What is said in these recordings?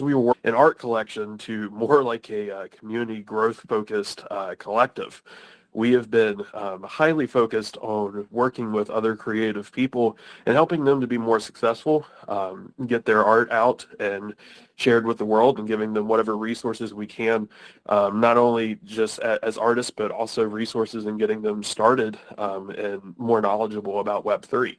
we were an art collection to more like a community growth-focused collective. We have been highly focused on working with other creative people and helping them to be more successful, get their art out and shared with the world, and giving them whatever resources we can, not only just as artists, but also resources in getting them started and more knowledgeable about Web3.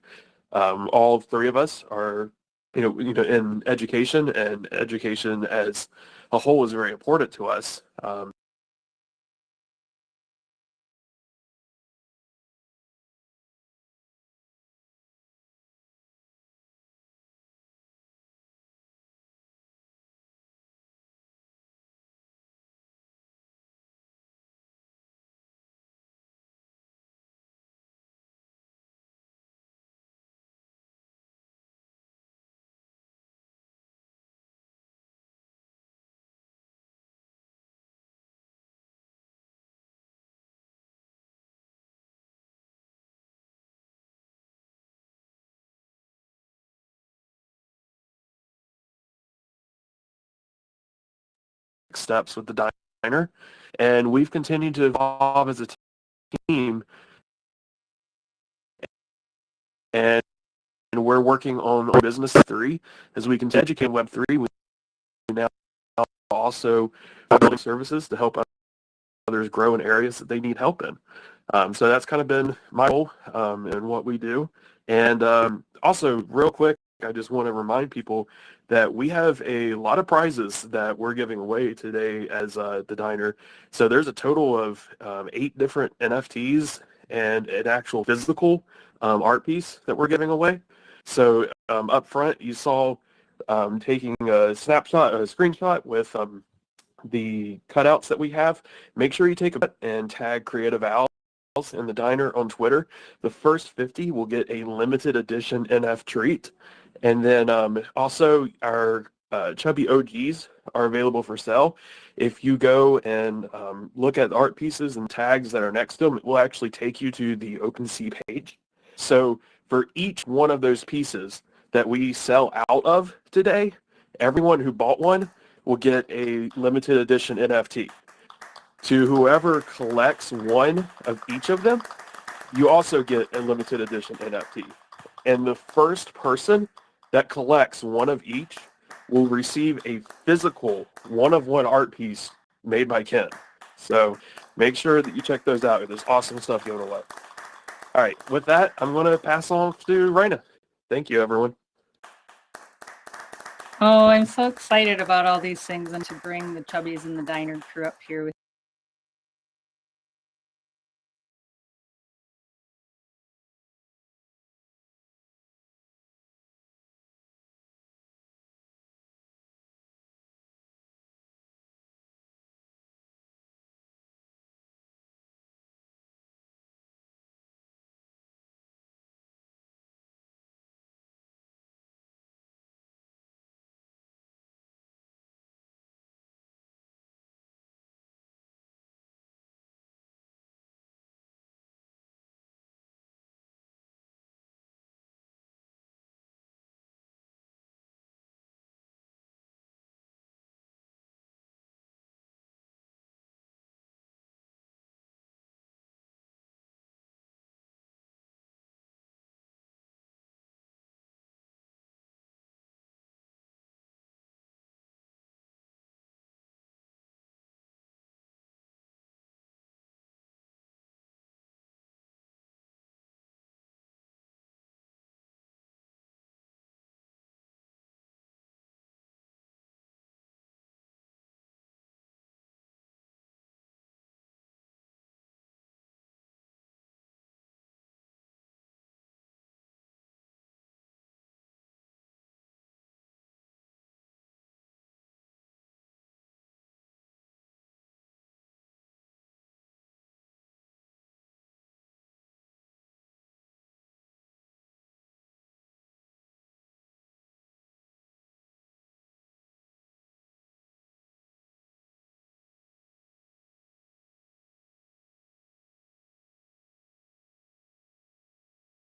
All three of us are in education, and education as a whole is very important to us. Steps with the diner, and we've continued to evolve as a team, and we're working on business 3 as we continue to educate Web3. We now also are building services to help others grow in areas that they need help in. So that's kind of been my goal and what we do. And also, real quick, I just want to remind people that we have a lot of prizes that we're giving away today as the diner. So there's a total of 8 different NFTs and an actual physical art piece that we're giving away. So up front, you saw taking a snapshot, a screenshot with the cutouts that we have. Make sure you take a and tag Creative Owls in the diner on Twitter. The first 50 will get a limited edition NF treat. And then also our Chubby OGs are available for sale. If you go and look at art pieces and tags that are next to them, it will actually take you to the OpenSea page. So for each one of those pieces that we sell out of today, everyone who bought one will get a limited edition NFT. To whoever collects one of each of them, you also get a limited edition NFT. And the first person that collects one of each will receive a physical one-of-one art piece made by Ken. So make sure that you check those out. There's awesome stuff going to love. All right, with that, I'm going to pass on to Raina. Thank you, everyone. Oh, I'm so excited about all these things and to bring the Chubbies and the Diner crew up here with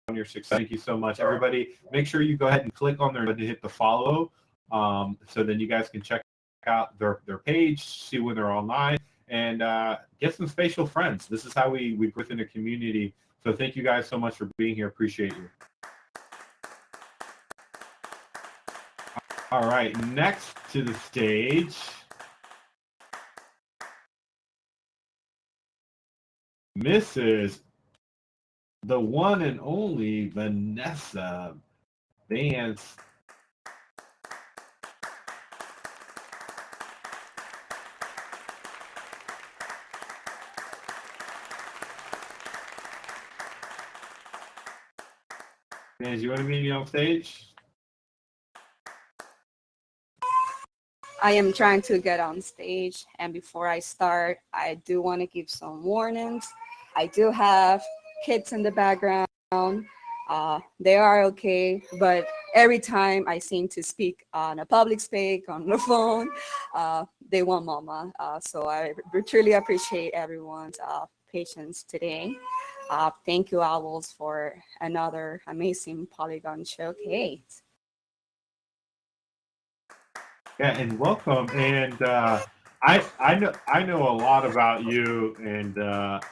on your success. Thank you so much, everybody. Make sure you go ahead and click on there to hit the follow So then you guys can check out their page, see when they're online, and get some spatial friends. This is how we grow within a community. So thank you guys so much for being here. Appreciate you. All right, next to the stage, Mrs. the one and only Vanessa Vance. Vance, you want to meet me on stage? I am trying to get on stage, and before I start, I do want to give some warnings. I do have kids in the background. They are okay, but every time I seem to speak on a public space, on the phone, they want mama. So I truly appreciate everyone's patience today. Thank you, Owls, for another amazing Polygon Showcase. Yeah, and welcome. And I know a lot about you, and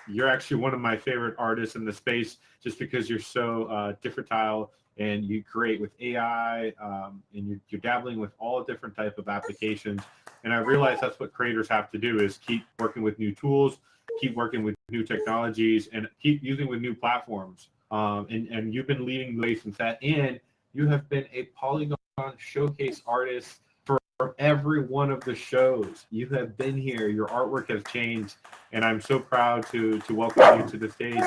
you're actually one of my favorite artists in the space, just because you're so differentile and you create with AI, and you're dabbling with all different type of applications. And I realize that's what creators have to do is keep working with new tools, keep working with new technologies, and keep using with new platforms. And you've been leading the way since that. And you have been a Polygon Showcase artist from every one of the shows. You have been here. Your artwork has changed, and I'm so proud to welcome you to the stage.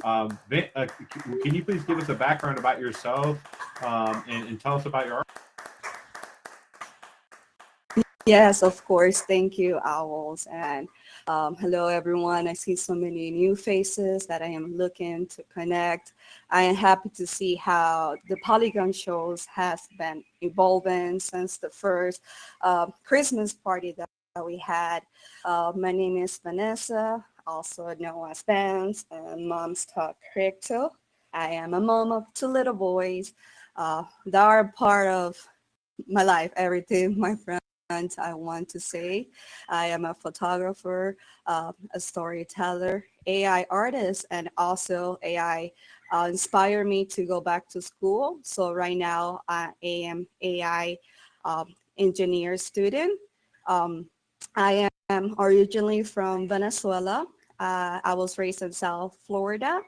Can you please give us a background about yourself, and tell us about your art? Yes, of course. Thank you, Owls. And hello, everyone. I see so many new faces that I am looking to connect. I am happy to see how the Polygon shows has been evolving since the first Christmas party that we had. My name is Vanessa, also known as Vance, and Mom's Talk Crypto. I am a mom of two little boys that are part of my life, everything, my friends. I want to say I am a photographer, a storyteller, AI artist, and also AI inspired me to go back to school. So right now I am AI engineer student. Um, I am originally from Venezuela. I was raised in South Florida.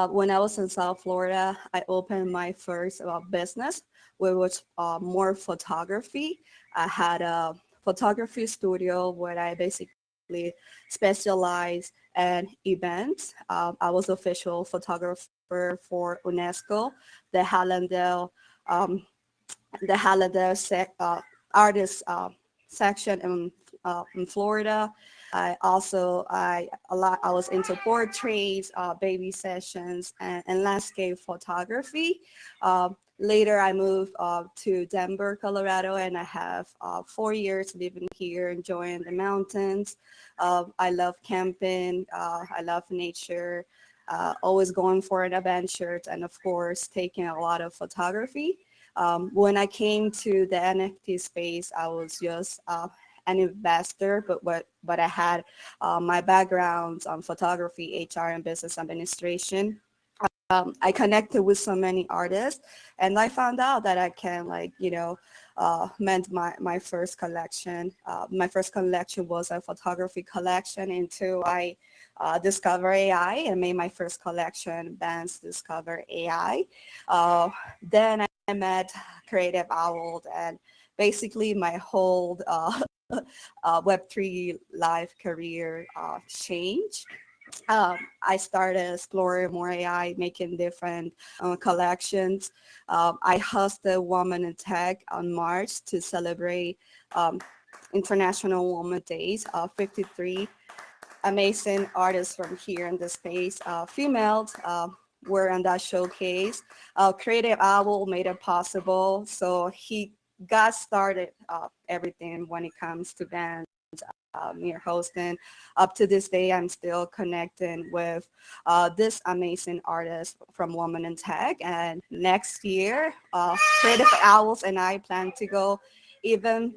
When I was in South Florida, I opened my first business, which was more photography. I had a photography studio where I basically specialized in events. I was official photographer for UNESCO, the Hallandale, um, artist section in Florida. I was into portraits, baby sessions, and landscape photography. Later, I moved to Denver, Colorado, and I have 4 years living here, enjoying the mountains. I love camping. I love nature. Always going for an adventure, and of course, taking a lot of photography. When I came to the NFT space, I was just an investor, but I had my backgrounds on photography, HR, and business administration. I connected with so many artists, and I found out that I can, mend my first collection. My first collection was a photography collection until I discovered AI and made my first collection, Bands Discover AI. Then I met Creative Owl, and basically my whole Web3 life career changed. I started exploring more AI, making different collections. I hosted Women in Tech on March to celebrate International Women Days. 53 amazing artists from here in the space, females, were on that showcase. Creative Owl made it possible. So he got started everything when it comes to bands. Near hosting. Up to this day, I'm still connecting with this amazing artist from Woman in Tech. And next year, Creative Owls and I plan to go even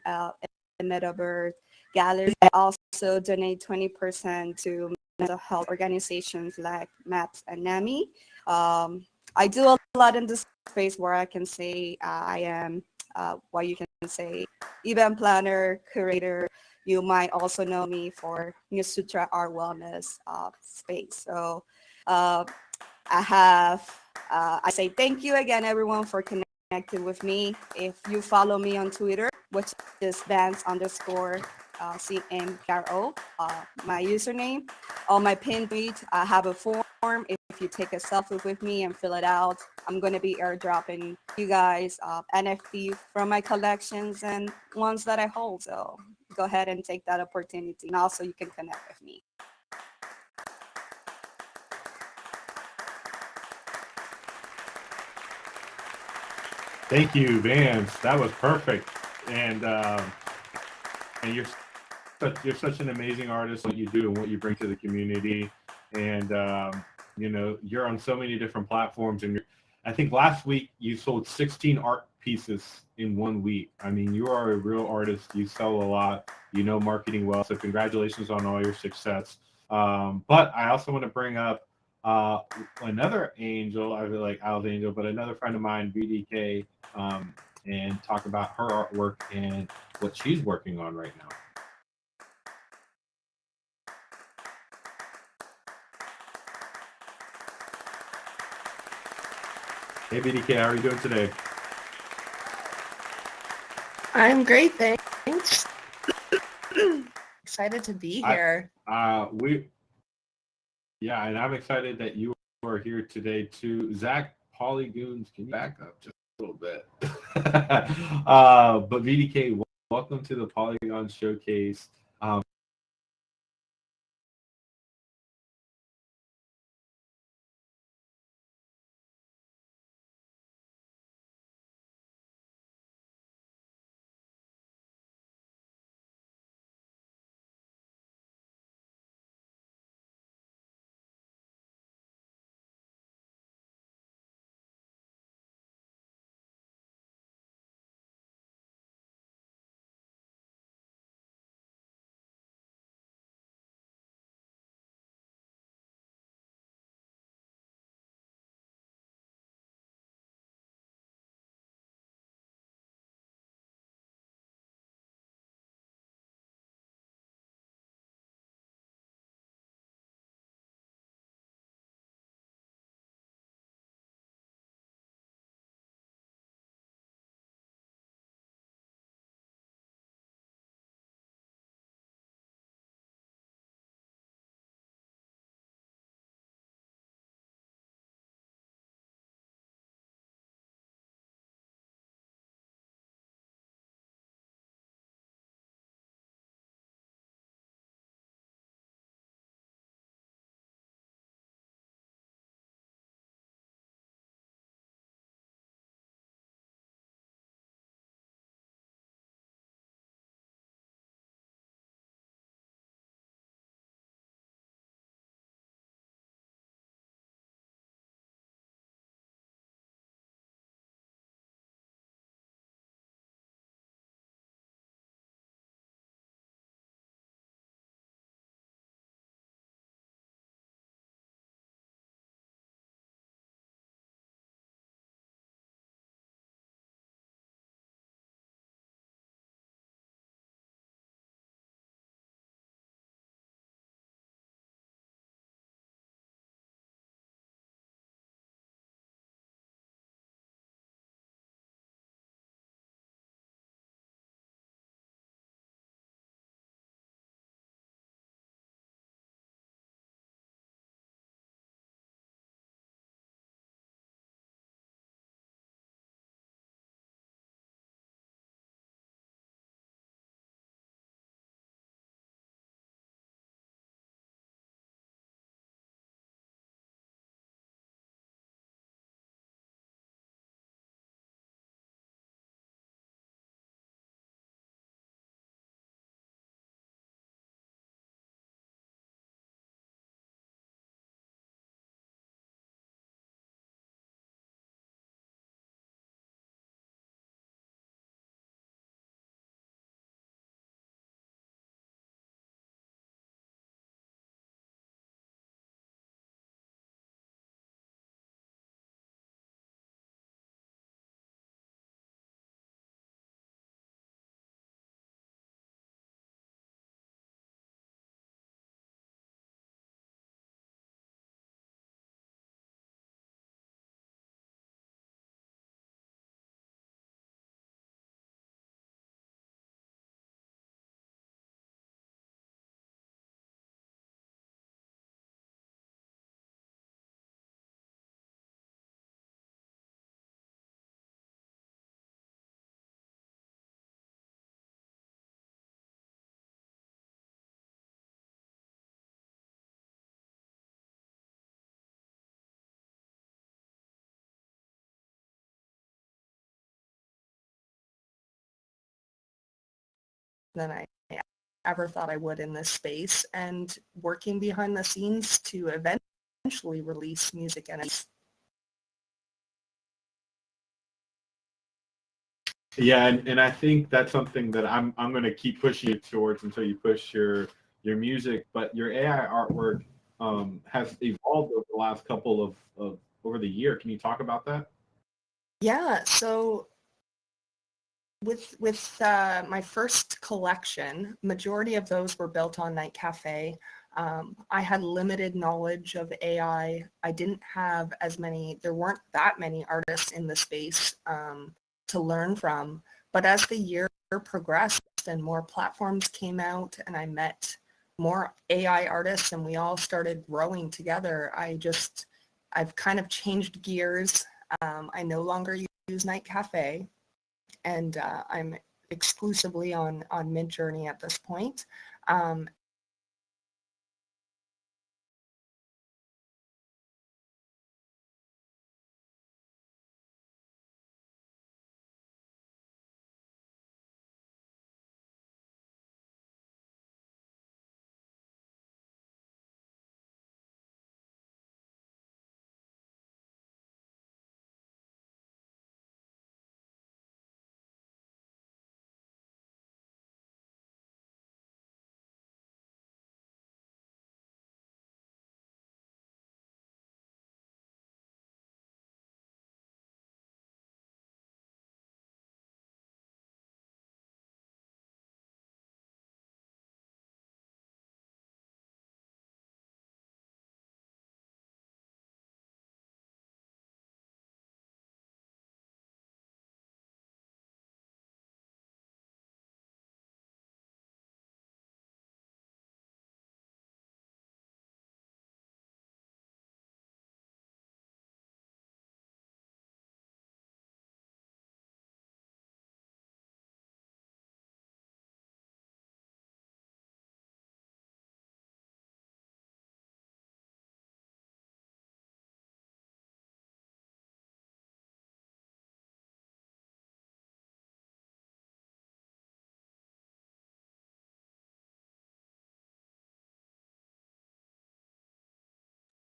uh, metaverse gallery. I also donate 20% to mental health organizations like MAPS and NAMI. I do a lot in this space where I can say I am what you can say event planner, curator. You might also know me for New Sutra Art Wellness space. So I say thank you again, everyone, for connecting with me. If you follow me on Twitter, which is Vance_CMKRO, my username. On my pinned tweet, I have a form. If you take a selfie with me and fill it out, I'm going to be airdropping you guys NFT from my collections and ones that I hold. So go ahead and take that opportunity. And also you can connect with me. Thank you, Vance. That was perfect. And you're such an amazing artist. What you do and what you bring to the community, and you know, you're on so many different platforms. And I think last week you sold 16 art pieces in 1 week. I mean, you are a real artist. You sell a lot. You know marketing well. So congratulations on all your success. But I also want to bring up another angel. I really like Al's angel, but another friend of mine, BDK, and talk about her artwork and what she's working on right now. Hey BDK, how are you doing today? I'm great, thanks. Excited to be here. Yeah, and I'm excited that you are here today too. Zach Polygoons, can you back up just a little bit? But BDK, welcome to the Polygon Showcase. than I ever thought I would in this space, and working behind the scenes to eventually release music and Yeah, and I think that's something that I'm going to keep pushing you towards until you push your music. But your AI artwork has evolved over the last couple of over the year. Can you talk about that? yeah. So with my first collection, majority of those were built on Night Cafe. I had limited knowledge of AI. I didn't have as many, there weren't that many artists in the space to learn from. But as the year progressed and more platforms came out and I met more AI artists and we all started growing together, I've kind of changed gears. I no longer use Night Cafe, and I'm exclusively on Midjourney at this point.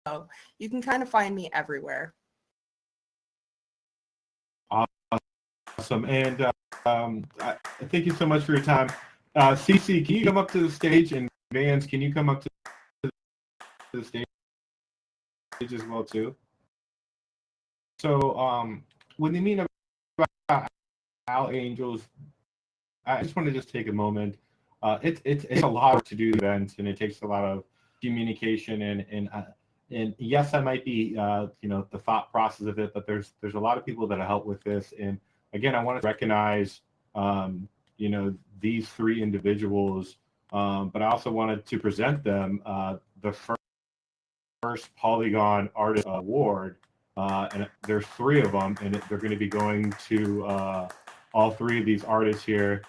So you can kind of find me everywhere. Awesome. And thank you so much for your time. CC, can you come up to the stage? And Vans, can you come up to the stage as well too? So when you mean about Al Angels, I just want to just take a moment. It's a lot to do events, and it takes a lot of communication and yes, I might be the thought process of it, but there's a lot of people that help with this. And again, I want to recognize these three individuals, but I also wanted to present them the first Polygon Artist Award, and there's three of them, and they're going to be going to all three of these artists here.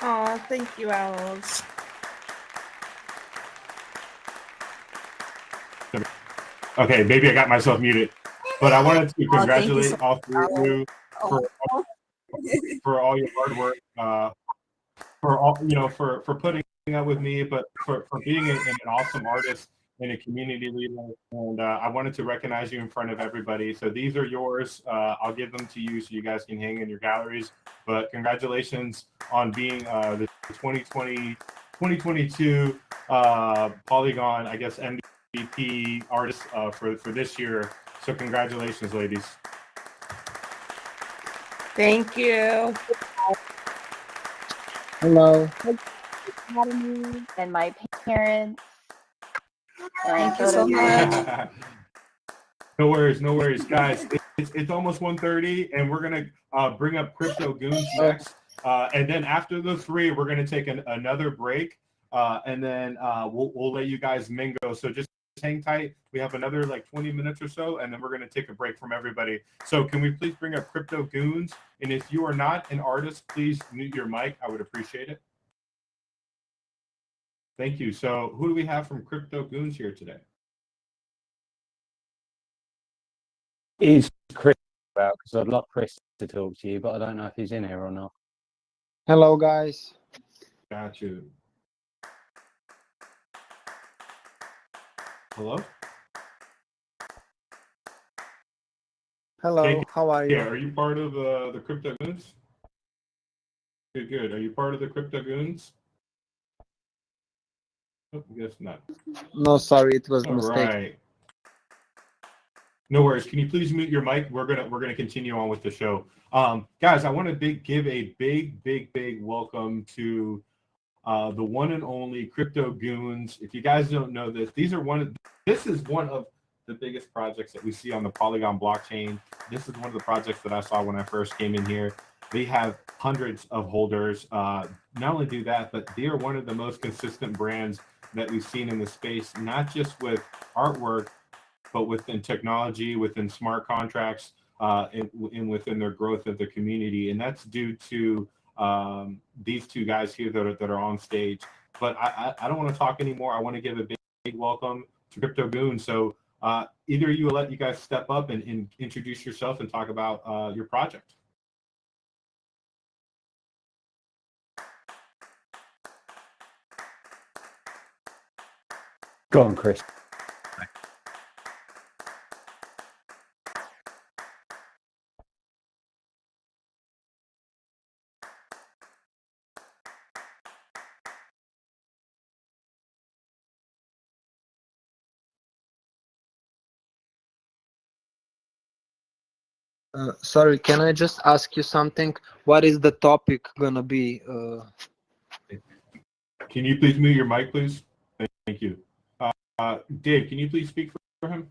Oh, thank you, Owls. Okay, maybe I got myself muted, but I wanted to congratulate all three of you for all your hard work, for all for putting up with me, but for being an awesome artist and a community leader. And I wanted to recognize you in front of everybody. So these are yours. I'll give them to you so you guys can hang in your galleries. But congratulations on being the 2022 Polygon, I guess, MVP artist for this year. So congratulations, ladies. Thank you. Hello. Academy and my parents. Thank you so much. No worries, guys. It's almost 1:30, and we're gonna bring up Crypto Goons next, and then after the three, we're gonna take another break, and then we'll let you guys mingle. So just hang tight. We have another like 20 minutes or so, and then we're gonna take a break from everybody. So can we please bring up Crypto Goons? And if you are not an artist, please mute your mic. I would appreciate it. Thank you. So who do we have from Crypto Goons here today? is Chris about? Because I'd love Chris to talk to you, but I don't know if he's in here or not. Hello, guys. Got you. Hello? Hello, Hey, how are Yeah, you? are you part of the Crypto Goons? Good, good. Are you part of the Crypto Goons? Oh, I guess not. No, sorry, it was a All mistake. right. No worries. Can you please mute your mic? We're gonna continue on with the show. Guys, I want to give a big welcome to the one and only Crypto Goons. If you guys don't know this, this is one of the biggest projects that we see on the Polygon blockchain. This is one of the projects that I saw when I first came in here. They have hundreds of holders. Not only do that, but they are one of the most consistent brands that we've seen in the space, not just with artwork, but within technology, within smart contracts, and within their growth of the community. And that's due to these two guys here that are on stage. But I don't want to talk anymore. I want to give a big welcome to Crypto Goon. So either of you will let you guys step up and introduce yourself and talk about your project. Go on, Chris. Sorry, can I just ask you something? What is the topic gonna be? Can you please mute your mic, please? Thank you. Dave, can you please speak for him?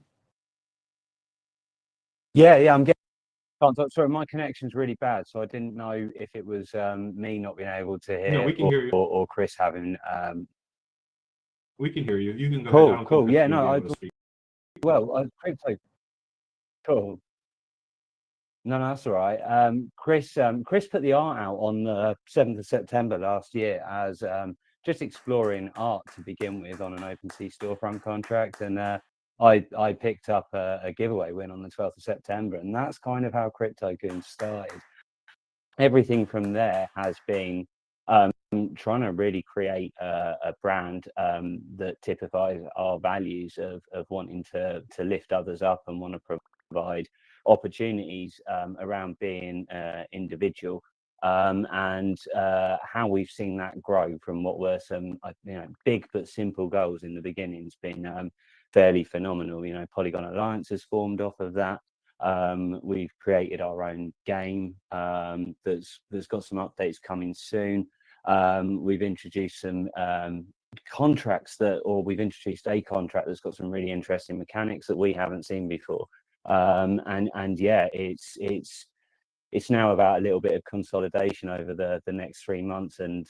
Yeah, I'm getting. Sorry, my connection's really bad, so I didn't know if it was me not being able to hear, No, we can hear you. or Chris having. We can hear you. You can go ahead. I don't Cool. think Yeah, Chris will no, be able to speak. crypto. Cool. No, that's all right. Chris put the art out on the 7th of September last year as just exploring art to begin with on an OpenSea storefront contract, and I picked up a giveaway win on the 12th of September, and that's kind of how Crypto Goons started. Everything from there has been trying to really create a brand that typifies our values of wanting to lift others up and want to provide opportunities around being individual, and how we've seen that grow from what were some big but simple goals in the beginning has been fairly phenomenal. Polygon Alliance has formed off of that. We've created our own game that's got some updates coming soon. We've introduced some contracts we've introduced a contract that's got some really interesting mechanics that we haven't seen before. And yeah, it's now about a little bit of consolidation over the next 3 months, and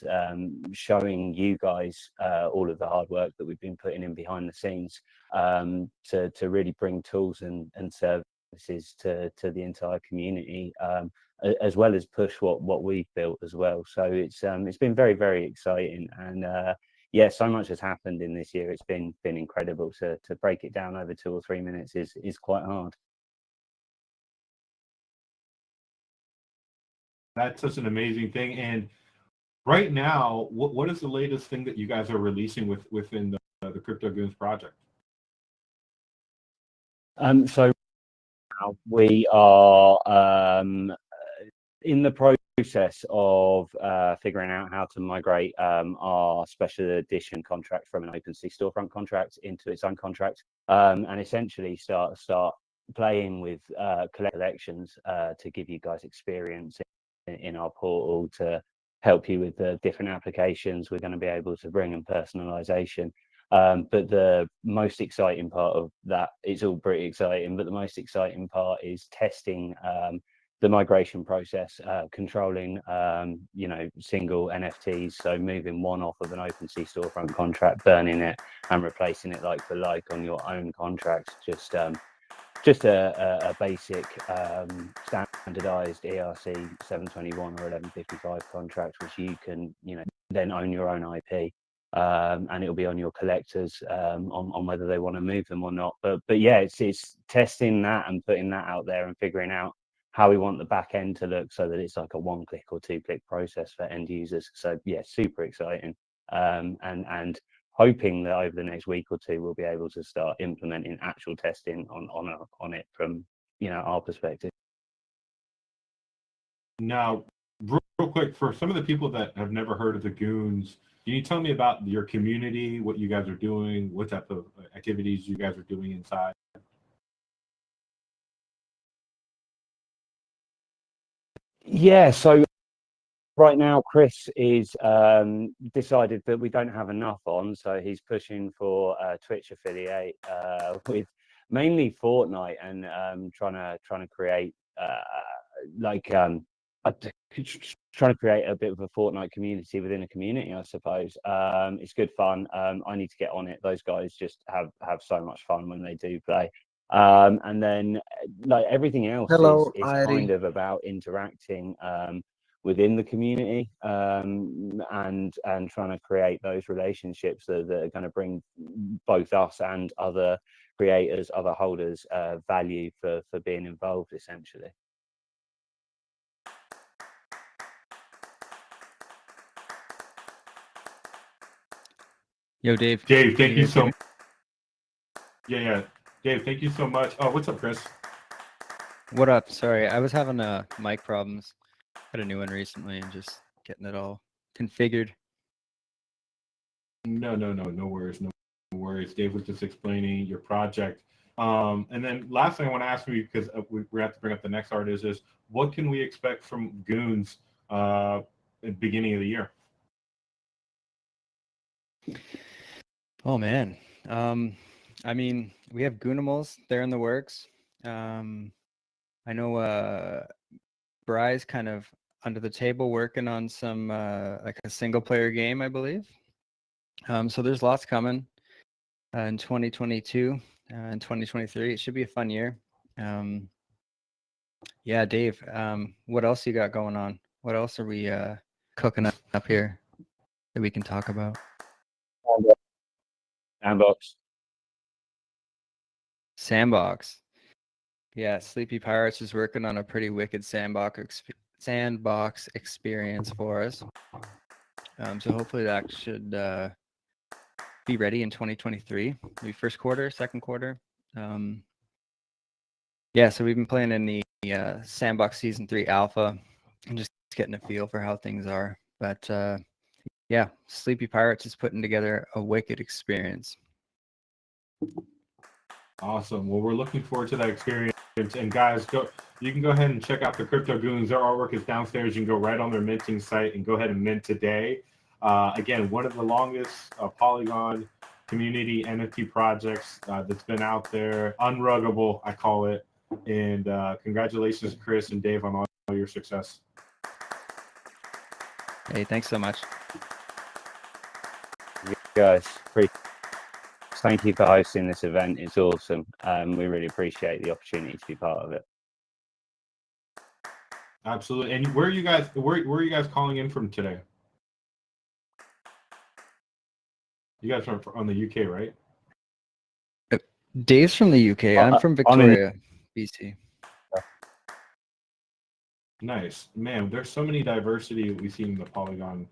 showing you guys all of the hard work that we've been putting in behind the scenes to really bring tools and services to the entire community, as well as push what we've built as well. So it's been very exciting, and yeah, so much has happened in this year. It's been incredible. To break it down over 2 or 3 minutes is quite hard. That's such an amazing thing. And right now, what is the latest thing that you guys are releasing within the Crypto Goons project? So now we are in the process of figuring out how to migrate our special edition contract from an OpenSea storefront contract into its own contract, and essentially start playing with collections to give you guys experience in our portal, to help you with the different applications we're going to be able to bring in personalization. But the most exciting part of that, it's all pretty exciting, but the most exciting part is testing the migration process, controlling single NFTs, so moving one off of an OpenSea storefront contract, burning it and replacing it like for like on your own contract. Just a basic standardized ERC 721 or 1155 contract, which you can then own your own IP. and it'll be on your collectors on whether they want to move them or not. But yeah, it's testing that and putting that out there and figuring out how we want the back end to look so that it's like a 1-click or 2-click process for end users. So yeah, super exciting, and hoping that over the next week or two we'll be able to start implementing actual testing on it from our perspective. Now, real quick, for some of the people that have never heard of the Goons, can you tell me about your community, what you guys are doing, what type of activities you guys are doing inside? Yeah, so right now Chris is decided that we don't have enough on, so he's pushing for a Twitch affiliate with mainly Fortnite, and trying to create trying to create a bit of a Fortnite community within a community, I suppose. It's good fun. I need to get on it. Those guys just have so much fun when they do play. And then like everything else Hello, is Ari. kind of about interacting within the community, and trying to create those relationships that are going to bring both us and other creators, other holders, value for being involved, essentially. Yo, Dave. Dave, can thank you guys hear so me? yeah. Dave, thank you so much. Oh, what's up, Chris? What up? Sorry, I was having mic problems. Had a new one recently and just getting it all configured. No worries, no worries. Dave was just explaining your project. And then last thing I want to ask you, because we have to bring up the next artist, is what can we expect from Goons at the beginning of the year? Oh man. I mean, we have Goonimals. They're in the works. I know Bry's kind of under the table working on some like a single player game, I believe. So there's lots coming in 2022 and 2023. It should be a fun year. Yeah, Dave, what else you got going on? What else are we cooking up here that we can talk about? Sandbox. Sandbox. Yeah, Sleepy Pirates is working on a pretty wicked sandbox experience for us. So hopefully that should be ready in 2023, maybe first quarter, second quarter. Yeah, so we've been playing in the Sandbox Season 3 Alpha and just getting a feel for how things are. But yeah, Sleepy Pirates is putting together a wicked experience. Awesome. Well, we're looking forward to that experience. And guys, you can go ahead and check out the Crypto Goons. Their artwork is downstairs. You can go right on their minting site and go ahead and mint today. Again, one of the longest Polygon community NFT projects that's been out there. Unruggable, I call it. And congratulations, Chris and Dave, on all your success. Hey, thanks so much. You guys, thank you for hosting this event. It's awesome. We really appreciate the opportunity to be part of it. Absolutely. And where are you guys calling in from today? You guys are on the UK, right? Dave's from the UK. I'm from Victoria, BC. Nice. Man, there's so many diversity we've seen in the Polygon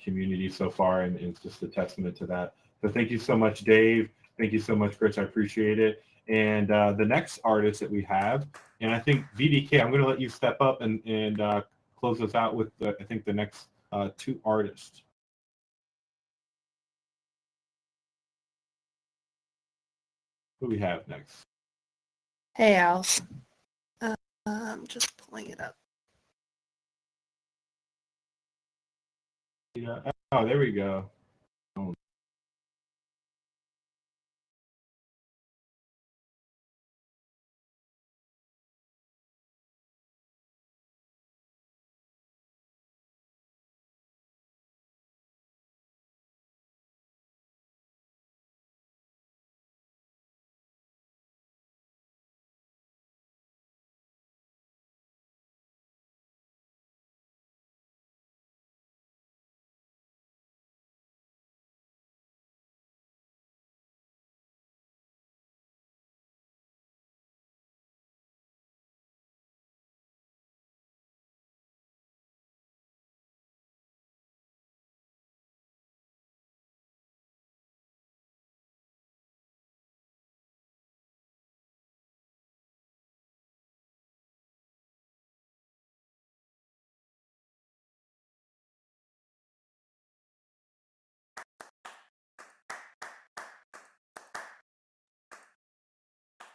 community so far, and it's just a testament to that. So thank you so much, Dave. Thank you so much, Chris. I appreciate it. And the next artist that we have, and I think VDK, I'm going to let you step up and close us out with, I think, the next two artists. Who we have next? Hey, Alice. I'm just pulling it up. Yeah. Oh, there we go.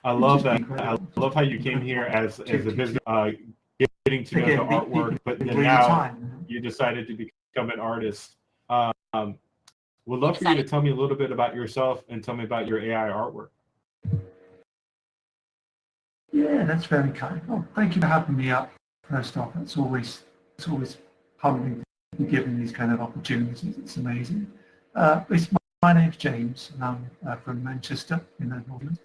I love that. I love how you came here as a business, getting to know the artwork, but then now you decided to become an artist. Would love for you to tell me a little bit about yourself and tell me about your AI artwork. Yeah, that's very kind. Oh, thank you for having me up. First off, it's always humbling to be given these kind of opportunities. It's amazing. My name's James, and I'm from Manchester in the Northern.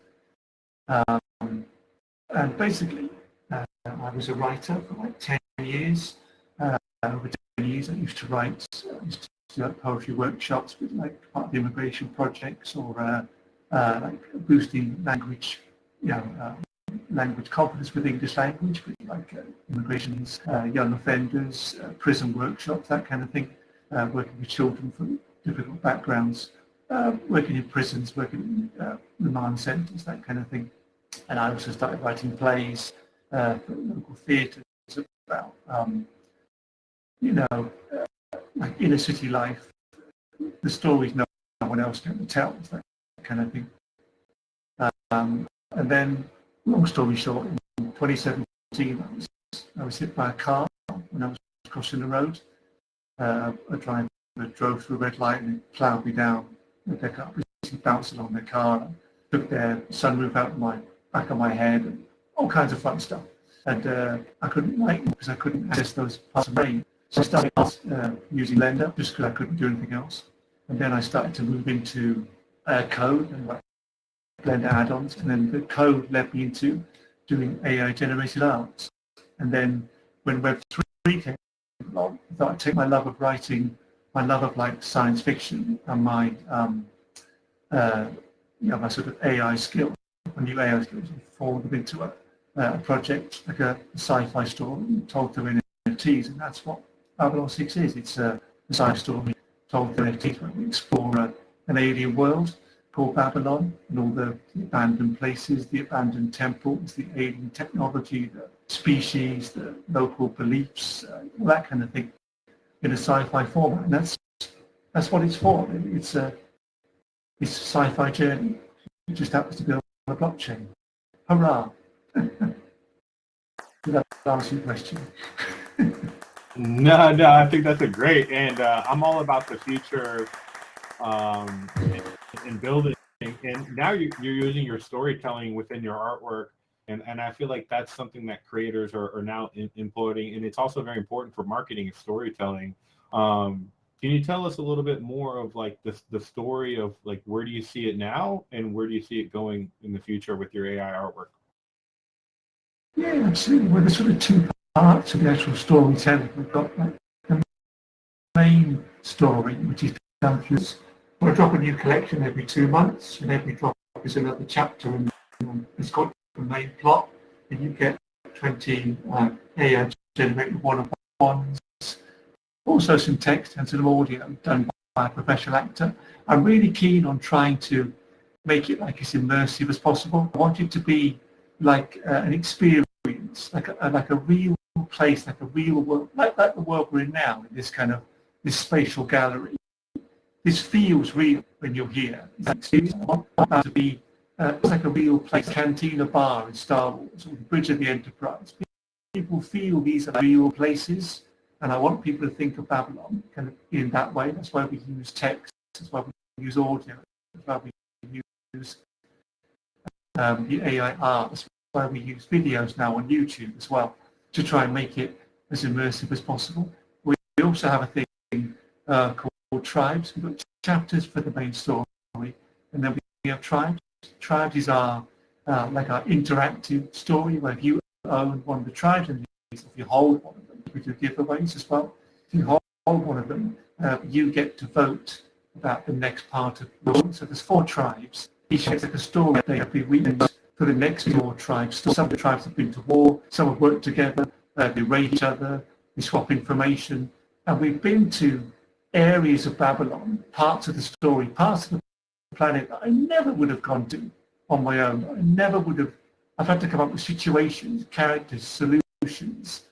And basically, I was a writer for like 10 years. Over 10 years, I used to write. I used to do like poetry workshops with like part of the immigration projects, or like boosting language, language confidence with English language, with like immigration, young offenders, prison workshops, that kind of thing. Working with children from difficult backgrounds, working in prisons, working in remand centres, that kind of thing. And I also started writing plays for local theatres about, like inner city life, the stories no one else can tell, that kind of thing. And then, long story short, in 2017, I was hit by a car when I was crossing the road. A driver drove through a red light and it ploughed me down. The car bounced along the car, took their sunroof out of my back of my head, and all kinds of fun stuff. And I couldn't write because I couldn't access those parts of the brain. So I started using Blender just because I couldn't do anything else. And then I started to move into code and like Blender add-ons, and then the code led me into doing AI-generated art. And then when Web3 came along, I thought I'd take my love of writing, my love of like science fiction, and my my sort of AI skills, my new AI skills, and formed them into a project, like a sci-fi story told through NFTs, and that's what Babylon 6 is. It's a sci-fi story told through NFTs where we explore an alien world called Babylon, and all the abandoned places, the abandoned temples, the alien technology, the species, the local beliefs, all that kind of thing in a sci-fi format. And that's what it's for. It's a sci-fi journey. It just happens to be on a blockchain. Hurrah! Did that answer your question? No, I think that's a great, and I'm all about the future and building. And now you're using your storytelling within your artwork, and I feel like that's something that creators are now employing, and it's also very important for marketing and storytelling. Can you tell us a little bit more of like the story of like where do you see it now and where do you see it going in the future with your AI artwork? Yeah, absolutely. Well, there's sort of two parts of the actual storytelling. We've got like the main story, which is done through. I drop a new collection every 2 months, and every drop is another chapter, and it's got the main plot, and you get 20 AI-generated one-on-ones, also some text and some audio done by a professional actor. I'm really keen on trying to make it like as immersive as possible. I want it to be like an experience, like a real place, like a real world, like the world we're in now, in this kind of this spatial gallery. This feels real when you're here. It's about to be it's like a real place, Cantina Bar in Star Wars, or the Bridge of the Enterprise. People feel these are real places, and I want people to think of Babylon kind of in that way. That's why we use text, that's why we use audio, that's why we use the AI art, that's why we use videos now on YouTube as well, to try and make it as immersive as possible. We also have a thing called tribes. We've got chapters for the main story, and then we have tribes. Tribes is our like our interactive story where if you own one of the tribes, and if you hold one of them, we do giveaways as well. If you hold one of them, you get to vote about the next part of the story. So there's 4 tribes. Each gets like a story every week for the next 4 tribes. Some of the tribes have been to war, some have worked together, they raid each other, they swap information, and we've been to areas of Babylon, parts of the story, parts of the planet that I never would have gone to on my own. I never would have. I've had to come up with situations, characters, solutions,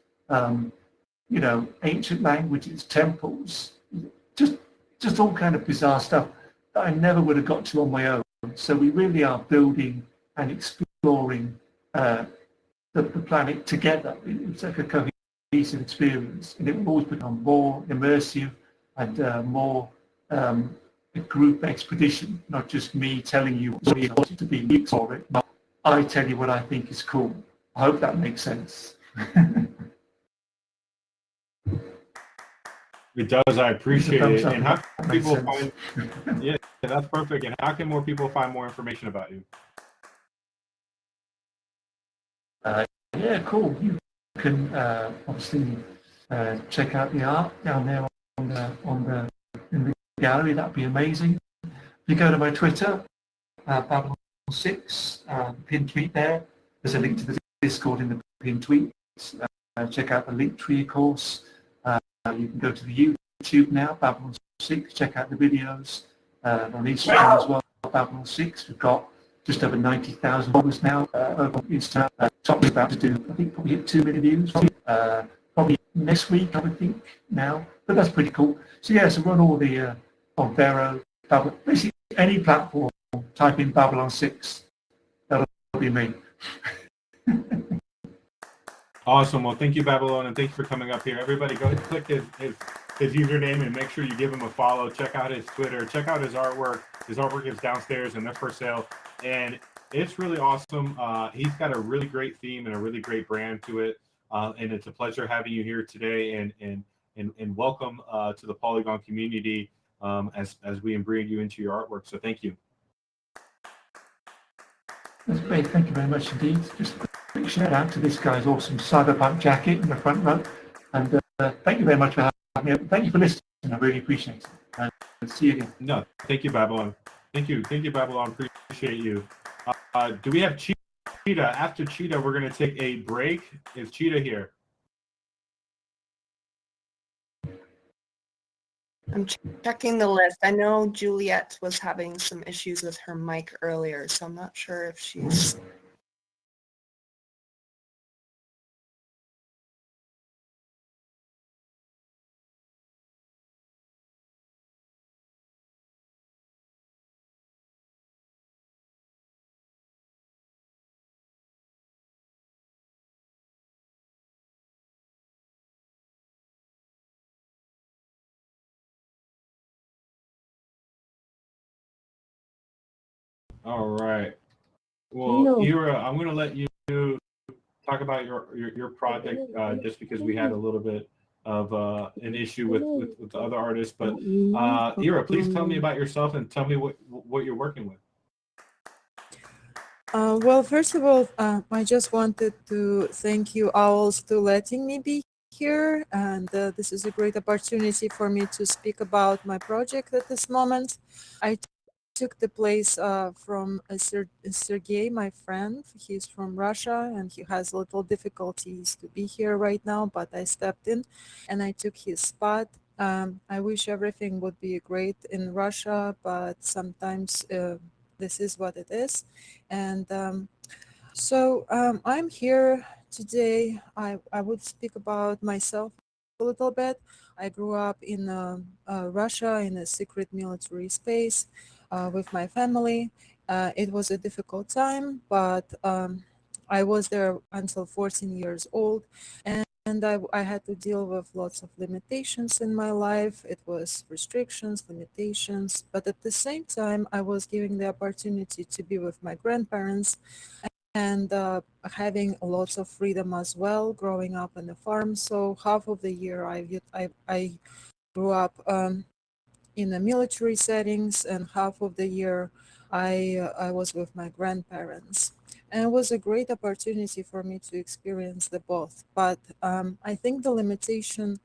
ancient languages, temples, just all kind of bizarre stuff that I never would have got to on my own. So we really are building an experience exploring the planet together. It's like a cohesive experience, and it will always become more immersive and more a group expedition, not just me telling you what I want it to be for it, but I tell you what I think is cool. I hope that makes sense. It does. I appreciate it. And how can people sense. find? Yeah, that's perfect. And how can more people find more information about you? Yeah, cool. You can obviously check out the art down there in the gallery. That'd be amazing. If you go to my Twitter, Babylon6, pinned tweet there. There's a link to the Discord in the pinned tweet. Check out the Linktree course. You can go to the YouTube now, Babylon6. Check out the videos on Instagram as well, Babylon6. We've got just over 90,000 followers now over on Instagram. We're about to do, I think, probably hit 2 million views. Probably next week, I would think now. But that's pretty cool. So yeah, so we're on all the on Vero, Babylon, basically any platform. Type in Babylon6. That'll be me. Awesome. Well, thank you, Babylon, and thank you for coming up here. Everybody, go ahead and click his username and make sure you give him a follow. Check out his Twitter. Check out his artwork. His artwork is downstairs and they're for sale. And it's really awesome. He's got a really great theme and a really great brand to it. And it's a pleasure having you here today. And welcome to the Polygon community as we bring you into your artwork. So thank you. That's great. Thank you very much indeed. Just a quick shout out to this guy's awesome cyberpunk jacket in the front row. And thank you very much for having me. Thank you for listening. I really appreciate it. And see you again. No, thank you, Babylon. Thank you, Babylon. Appreciate you. Do we have Cheetah? After Cheetah, we're going to take a break. Is Cheetah here? I'm checking the list. I know Juliet was having some issues with her mic earlier, so I'm not sure if she's... All right. Well, Ira, I'm going to let you talk about your project just because we had a little bit of an issue with the other artists. But Ira, please tell me about yourself and tell me what you're working with. Well, first of all, I just wanted to thank you, Owls, to letting me be here. And this is a great opportunity for me to speak about my project at this moment. I took the place from Sergey, my friend. He's from Russia and he has little difficulties to be here right now, but I stepped in and I took his spot. I wish everything would be great in Russia, but sometimes this is what it is. And so I'm here today. I would speak about myself a little bit. I grew up in Russia in a secret military space with my family. It was a difficult time, but I was there until 14 years old. And I had to deal with lots of limitations in my life. It was restrictions, limitations, but at the same time, I was given the opportunity to be with my grandparents and having lots of freedom as well, growing up on the farm. So half of the year I grew up in the military settings, and half of the year I was with my grandparents. And it was a great opportunity for me to experience the both. But I think the limitation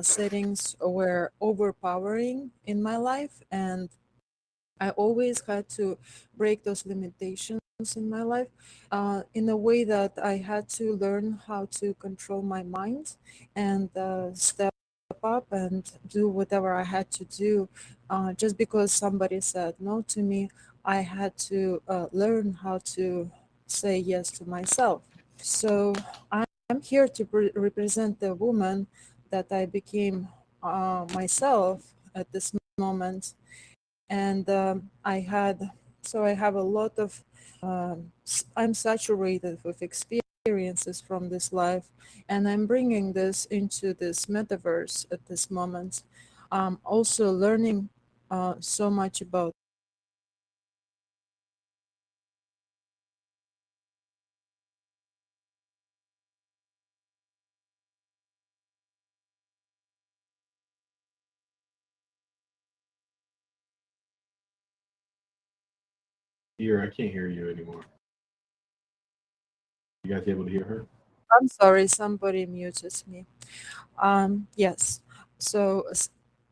settings were overpowering in my life, and I always had to break those limitations in my life in a way that I had to learn how to control my mind and step up and do whatever I had to do. Just because somebody said no to me, I had to learn how to say yes to myself. So I'm here to represent the woman that I became myself at this moment. And I have a lot of I'm saturated with experiences from this life, and I'm bringing this into this metaverse at this moment. Also learning so much about Here, I can't hear you anymore. You guys able to hear her? I'm sorry, somebody muted me. Yes. So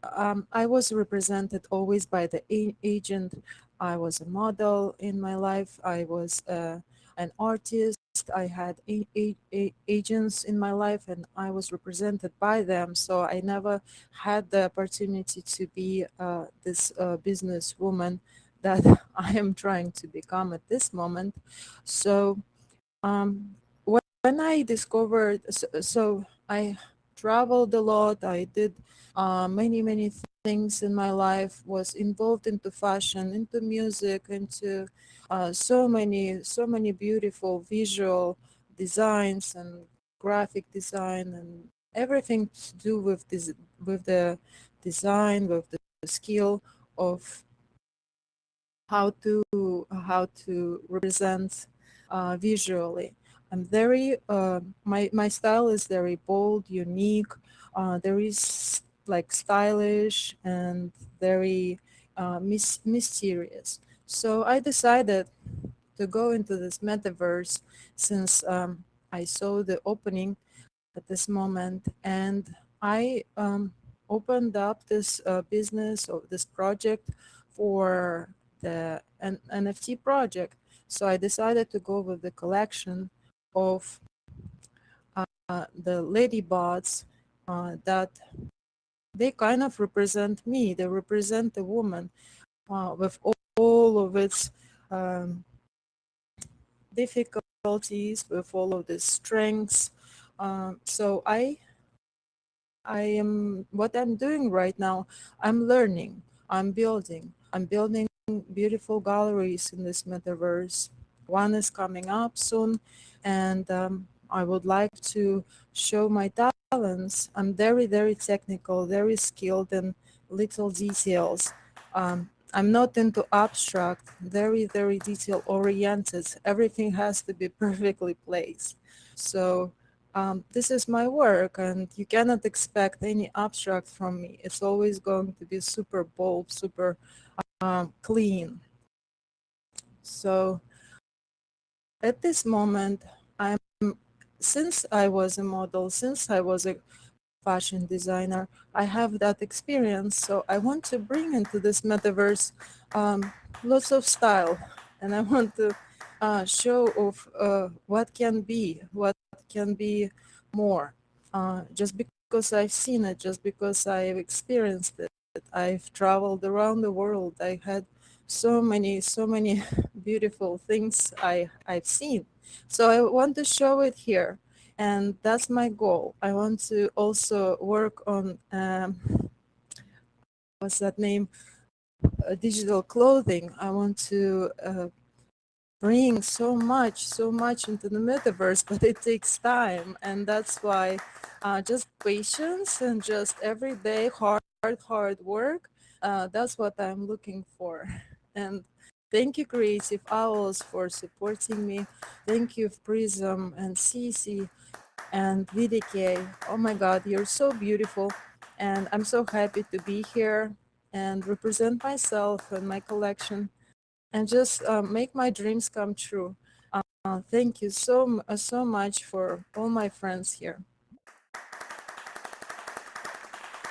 I was represented always by the agent. I was a model in my life. I was an artist. I had agents in my life, and I was represented by them. So I never had the opportunity to be this businesswoman that I am trying to become at this moment. So when I discovered, so I traveled a lot. I did many things in my life. Was involved into fashion, into music, into so many beautiful visual designs and graphic design and everything to do with this, with the design, with the skill of how to represent visually. I'm very my style is very bold, unique. There is like stylish and very mysterious. So I decided to go into this metaverse since I saw the opening at this moment, and I opened up this business or this project for the NFT project. So I decided to go with the collection of the ladybots that they kind of represent me. They represent the woman with all of its um, difficulties, with all of the strengths. So I am what I'm doing right now. I'm learning. I'm building. I'm building beautiful galleries in this metaverse. One is coming up soon, and I would like to show my talents. I'm very technical, very skilled in little details. I'm not into abstract, very detail oriented. Everything has to be perfectly placed. So this is my work, and you cannot expect any abstract from me. It's always going to be super bold, super clean. So at this moment, since I was a model, since I was a fashion designer, I have that experience. So I want to bring into this metaverse lots of style, and I want to show of what can be more. Just because I've seen it, just because I've experienced it, I've traveled around the world. I had so many beautiful things I've seen. So I want to show it here, and that's my goal. I want to also work on what's that name? Digital clothing. I want to bring so much into the metaverse, but it takes time, and that's why just patience and just everyday hard work. That's what I'm looking for. And thank you, Creative Owls, for supporting me. Thank you, Prism and Cece and VDK. Oh my God, you're so beautiful. And I'm so happy to be here and represent myself and my collection and just make my dreams come true. Thank you so much for all my friends here.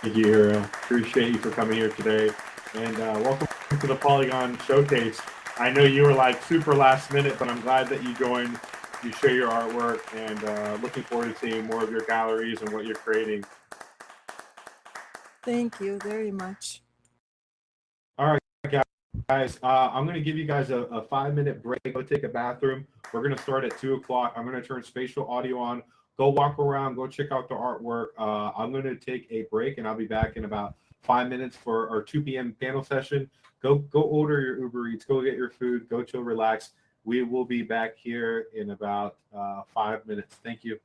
Thank you, Hero. Appreciate you for coming here today. And welcome to the Polygon Showcase. I know you were like super last minute, but I'm glad that you joined. You share your artwork, and looking forward to seeing more of your galleries and what you're creating. Thank you very much. All right, guys. I'm going to give you guys a 5-minute break. Go take a bathroom. We're going to start at 2 o'clock. I'm going to turn spatial audio on. Go walk around. Go check out the artwork. I'm going to take a break, and I'll be back in about 5 minutes for our 2 p.m. panel session. Go order your Uber Eats. Go get your food. Go chill, relax. We will be back here in about 5 minutes. Thank you.